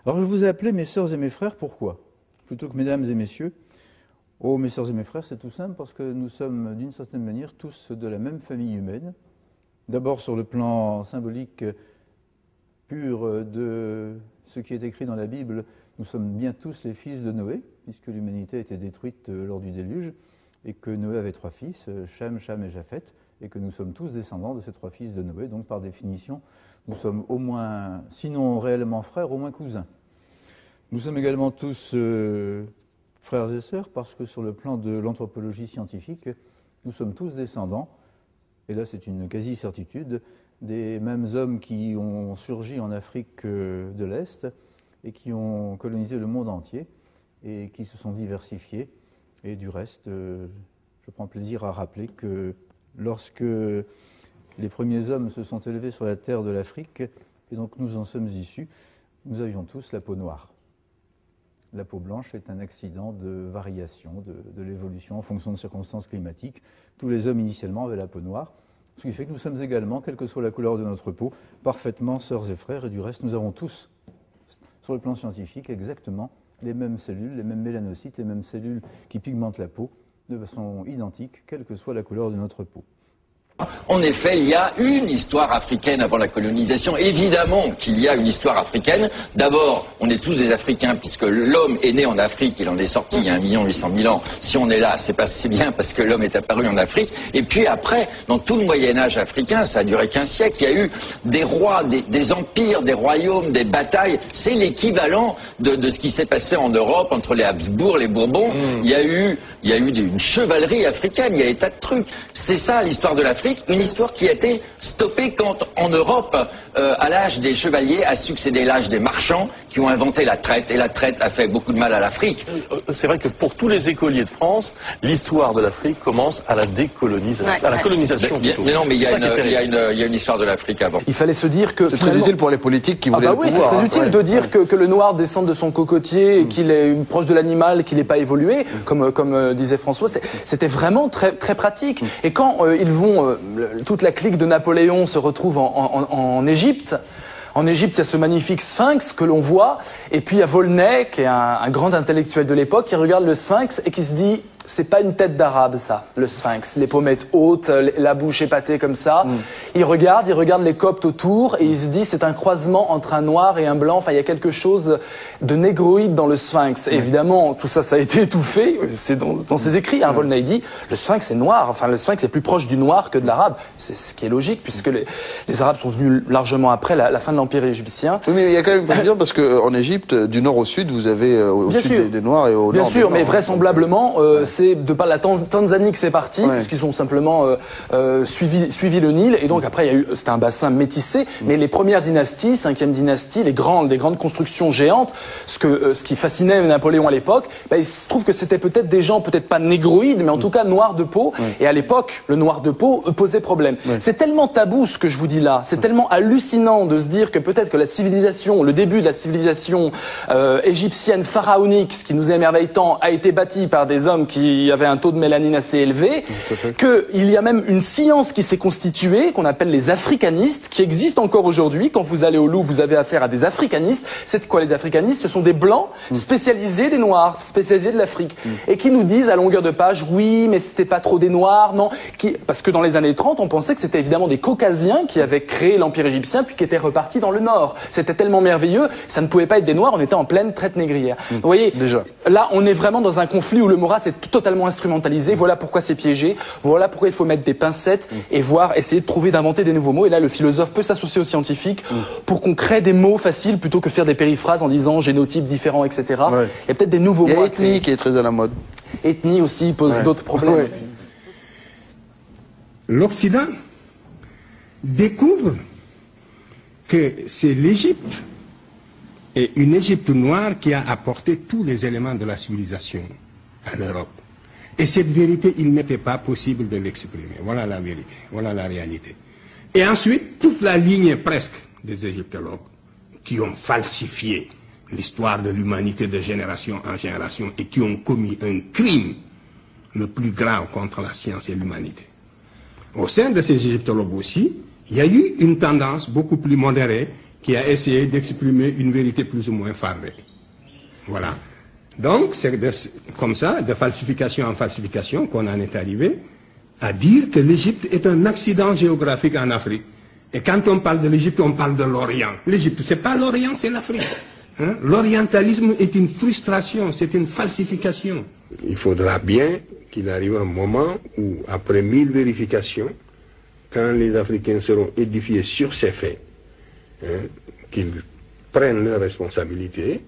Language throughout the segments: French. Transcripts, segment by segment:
Alors je vous ai appelé mes sœurs et mes frères, pourquoi? Plutôt que mesdames et messieurs. Oh, mes sœurs et mes frères, c'est tout simple parce que nous sommes d'une certaine manière tous de la même famille humaine. D'abord sur le plan symbolique pur de ce qui est écrit dans la Bible, nous sommes bien tous les fils de Noé, puisque l'humanité a été détruite lors du déluge, et que Noé avait 3 fils, Cham, Cham et Japheth, et que nous sommes tous descendants de ces 3 fils de Noé. Donc par définition, nous sommes au moins, sinon réellement frères, au moins cousins. Nous sommes également tous frères et sœurs parce que sur le plan de l'anthropologie scientifique, nous sommes tous descendants, et là c'est une quasi-certitude, des mêmes hommes qui ont surgi en Afrique de l'Est et qui ont colonisé le monde entier et qui se sont diversifiés. Et du reste, je prends plaisir à rappeler que lorsque les premiers hommes se sont élevés sur la terre de l'Afrique, et donc nous en sommes issus, nous avions tous la peau noire. La peau blanche est un accident de variation de l'évolution en fonction de circonstances climatiques. Tous les hommes initialement avaient la peau noire, ce qui fait que nous sommes également, quelle que soit la couleur de notre peau, parfaitement sœurs et frères, et du reste nous avons tous, sur le plan scientifique, exactement les mêmes cellules, les mêmes mélanocytes, les mêmes cellules qui pigmentent la peau de façon identique, quelle que soit la couleur de notre peau. En effet, il y a une histoire africaine avant la colonisation. Évidemment qu'il y a une histoire africaine. D'abord, on est tous des Africains puisque l'homme est né en Afrique. Il en est sorti il y a 1 800 000 ans. Si on est là, c'est pas si bien parce que l'homme est apparu en Afrique. Et puis après, dans tout le Moyen-Âge africain, ça a duré qu'1 siècle, il y a eu des rois, des empires, des royaumes, des batailles. C'est l'équivalent de ce qui s'est passé en Europe entre les Habsbourg, les Bourbons. Il y a eu une chevalerie africaine, il y a des tas de trucs. C'est ça l'histoire de l'Afrique. Une histoire qui a été stoppée quand, en Europe, à l'âge des chevaliers, a succédé l'âge des marchands qui ont inventé la traite. Et la traite a fait beaucoup de mal à l'Afrique. C'est vrai que pour tous les écoliers de France, l'histoire de l'Afrique commence à la décolonisation, à la colonisation plutôt. Mais non, mais il y a une histoire de l'Afrique avant. Il fallait se dire que... C'est très utile pour les politiques qui voulaient le pouvoir. C'est très utile de dire que le noir descend de son cocotier et qu'il est proche de l'animal, qu'il n'ait pas évolué, comme disait François. C'était vraiment très, très pratique. Et quand ils vont... toute la clique de Napoléon se retrouve en Égypte. En Égypte, il y a ce magnifique sphinx que l'on voit, et puis il y a Volney, qui est un grand intellectuel de l'époque, qui regarde le sphinx et qui se dit... C'est pas une tête d'arabe, ça, le sphinx. Les pommettes hautes, la bouche épatée comme ça. Il regarde les coptes autour et il se dit c'est un croisement entre un noir et un blanc. Enfin, il y a quelque chose de négroïde dans le sphinx. Et évidemment, tout ça, ça a été étouffé. C'est dans ses écrits. Hein, Volney dit le sphinx est noir. Enfin, le sphinx est plus proche du noir que de l'arabe. C'est ce qui est logique puisque les arabes sont venus largement après la fin de l'empire égyptien. Oui, mais il y a quand même une dire parce qu'en Égypte, du nord au sud, vous avez au sud des noirs et au nord. Bien sûr, mais vraisemblablement, c'est de par la Tanzanie que c'est parti, puisqu'ils ont simplement suivi le Nil, et donc après c'était un bassin métissé, mais les premières dynasties, 5e dynastie, les grandes constructions géantes, ce qui fascinait Napoléon à l'époque, il se trouve que c'était peut-être des gens, peut-être pas négroïdes, mais en tout cas noirs de peau, et à l'époque, le noir de peau posait problème. C'est tellement tabou ce que je vous dis là, c'est tellement hallucinant de se dire que peut-être que la civilisation, le début de la civilisation égyptienne pharaonique, ce qui nous émerveille tant, a été bâti par des hommes qui avaient un taux de mélanine assez élevé, qu'il y a même une science qui s'est constituée, qu'on appelle les africanistes, qui existent encore aujourd'hui. Quand vous allez au Louvre, vous avez affaire à des africanistes. C'est quoi les africanistes? Ce sont des blancs spécialisés des noirs, spécialisés de l'Afrique, et qui nous disent à longueur de page, oui, mais c'était pas trop des noirs, non, parce que dans les années 30, on pensait que c'était évidemment des caucasiens qui avaient créé l'empire égyptien, puis qui étaient repartis dans le nord. C'était tellement merveilleux, ça ne pouvait pas être des noirs, on était en pleine traite négrière. Vous voyez, là, on est vraiment dans un conflit où le moral s'est totalement instrumentalisé. Voilà pourquoi c'est piégé. Voilà pourquoi il faut mettre des pincettes et essayer de trouver, d'inventer des nouveaux mots. Et là, le philosophe peut s'associer aux scientifiques pour qu'on crée des mots faciles plutôt que faire des périphrases en disant génotype différent, etc. Il y a peut-être des nouveaux mots. Il y a ethnie qui est très à la mode. Ethnie aussi pose d'autres problèmes. L'Occident découvre que c'est l'Égypte et une Égypte noire qui a apporté tous les éléments de la civilisation à l'Europe. Et cette vérité, il n'était pas possible de l'exprimer. Voilà la vérité, voilà la réalité. Et ensuite, toute la ligne presque des égyptologues qui ont falsifié l'histoire de l'humanité de génération en génération et qui ont commis un crime le plus grave contre la science et l'humanité. Au sein de ces égyptologues aussi, il y a eu une tendance beaucoup plus modérée qui a essayé d'exprimer une vérité plus ou moins farée. Voilà. Donc, c'est comme ça, de falsification en falsification, qu'on en est arrivé à dire que l'Égypte est un accident géographique en Afrique. Et quand on parle de l'Égypte, on parle de l'Orient. L'Égypte, c'est pas l'Orient, c'est l'Afrique. Hein? L'orientalisme est une frustration, c'est une falsification. Il faudra bien qu'il arrive un moment où, après 1000 vérifications, quand les Africains seront édifiés sur ces faits, hein, qu'ils prennent leurs responsabilités,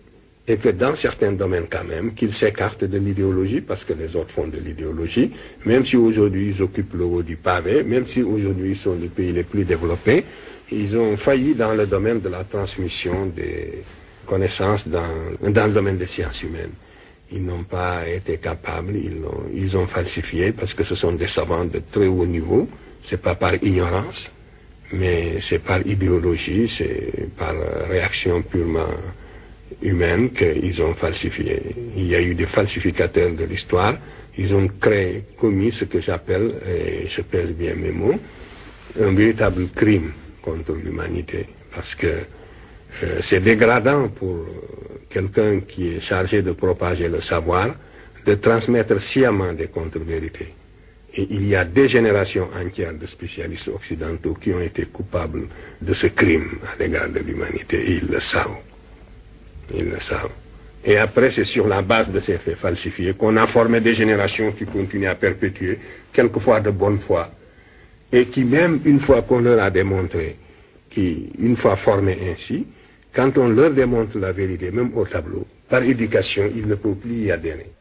et que dans certains domaines quand même, qu'ils s'écartent de l'idéologie, parce que les autres font de l'idéologie, même si aujourd'hui ils occupent le haut du pavé, même si aujourd'hui ils sont les pays les plus développés, ils ont failli dans le domaine de la transmission des connaissances dans le domaine des sciences humaines. Ils n'ont pas été capables, ils ont falsifié, parce que ce sont des savants de très haut niveau, c'est pas par ignorance, mais c'est par idéologie, c'est par réaction purement humaine qu'ils ont falsifié. Il y a eu des falsificateurs de l'histoire, ils ont commis ce que j'appelle, et je pèse bien mes mots, un véritable crime contre l'humanité, parce que c'est dégradant pour quelqu'un qui est chargé de propager le savoir, de transmettre sciemment des contre-vérités. Et il y a des générations entières de spécialistes occidentaux qui ont été coupables de ce crime à l'égard de l'humanité, et ils le savent. Ils le savent. Et après, c'est sur la base de ces faits falsifiés qu'on a formé des générations qui continuent à perpétuer, quelquefois de bonne foi, et qui même, une fois qu'on leur a démontré, une fois formés ainsi, quand on leur démontre la vérité, même au tableau, par éducation, ils ne peuvent plus y adhérer.